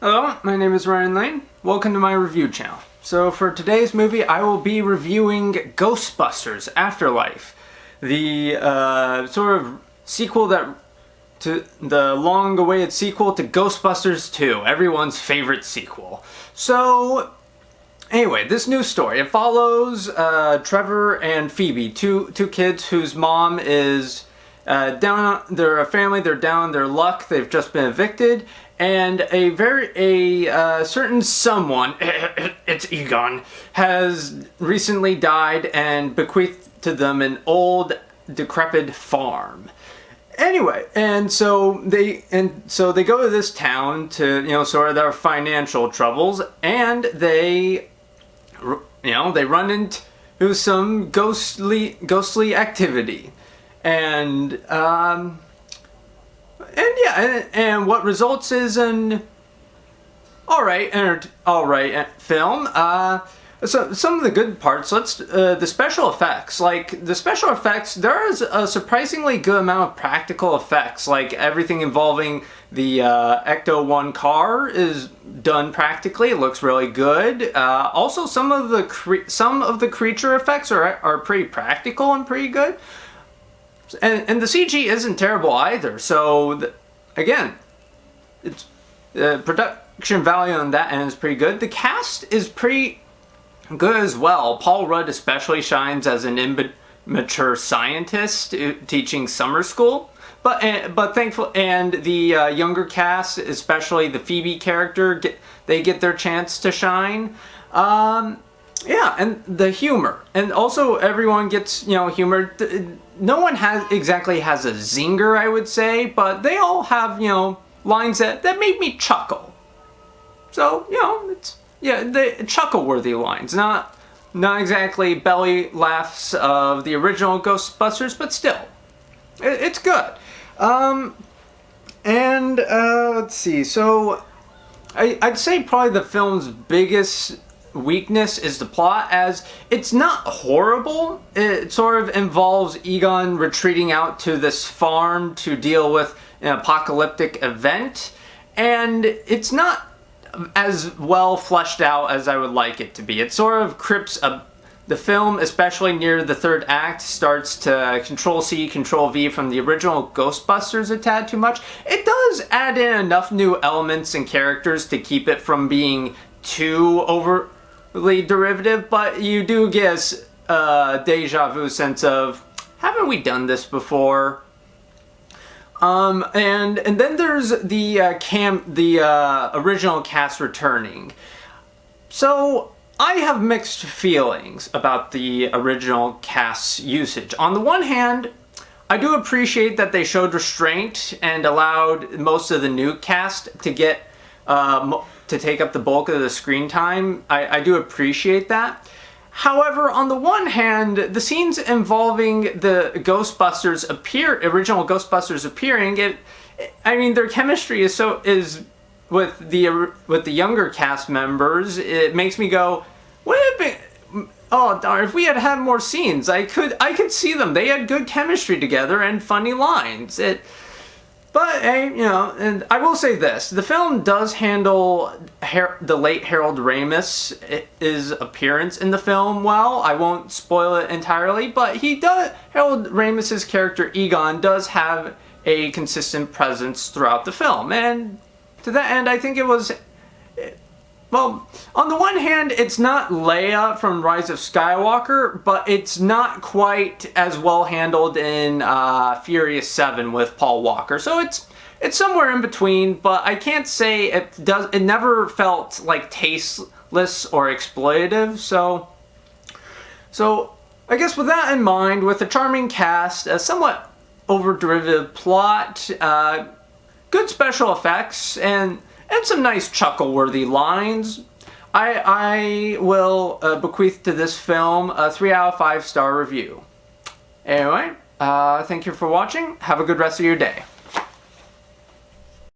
Hello, my name is Ryan Lane. Welcome to my review channel. So for today's movie, I will be reviewing Ghostbusters Afterlife, the sort of sequel to the long-awaited sequel to Ghostbusters 2, everyone's favorite sequel. So anyway, this new story, it follows Trevor and Phoebe, two kids whose mom is they're a family, they're down on their luck, they've just been evicted, and a certain someone, it's Egon, has recently died and bequeathed to them an old, decrepit farm. Anyway, and so they go to this town to, sort of their financial troubles, and they run into some ghostly activity. And what results is an alright film. So some of the good parts. The special effects. Like the special effects, there is a surprisingly good amount of practical effects. Like everything involving the Ecto-1 car is done practically. It looks really good. Also, some of the creature effects are pretty practical and pretty good. And the CG isn't terrible either, so again, it's production value on that end is pretty good. The cast is pretty good as well. Paul Rudd especially shines as an immature scientist teaching summer school, but thankful, and the younger cast, especially the Phoebe character, they get their chance to shine. Yeah, and the humor, and also everyone gets humor. No one exactly has a zinger, I would say, but they all have lines that made me chuckle. So the chuckle-worthy lines, not exactly belly laughs of the original Ghostbusters, but still, it's good. Let's see. So I'd say probably the film's biggest weakness is the plot, as it's not horrible. It sort of involves Egon retreating out to this farm to deal with an apocalyptic event, and it's not as well fleshed out as I would like it to be. It sort of crips the film, especially near the third act, starts to Control-C, Control-V from the original Ghostbusters a tad too much. It does add in enough new elements and characters to keep it from being too overly derivative, but you do get a deja vu sense of, haven't we done this before? And then there's the original cast returning. So I have mixed feelings about the original cast's usage. On the one hand, I do appreciate that they showed restraint and allowed most of the new cast to get to take up the bulk of the screen time. I do appreciate that. However, on the one hand, the scenes involving the original Ghostbusters appearing, their chemistry is with the younger cast members. It makes me go, oh darn! If we had more scenes, I could see them. They had good chemistry together and funny lines. But, and I will say this, the film does handle the late Harold Ramis' appearance in the film well. I won't spoil it entirely, but Harold Ramis' character Egon does have a consistent presence throughout the film. And to that end, I think it was, well, on the one hand, it's not Leia from Rise of Skywalker, but it's not quite as well handled in Furious 7 with Paul Walker. So it's somewhere in between, but I can't say it never felt like tasteless or exploitative. So I guess with that in mind, with a charming cast, a somewhat over-derivative plot, good special effects, and some nice chuckle-worthy lines, I will bequeath to this film a 3 out of 5 star review. Anyway, thank you for watching. Have a good rest of your day.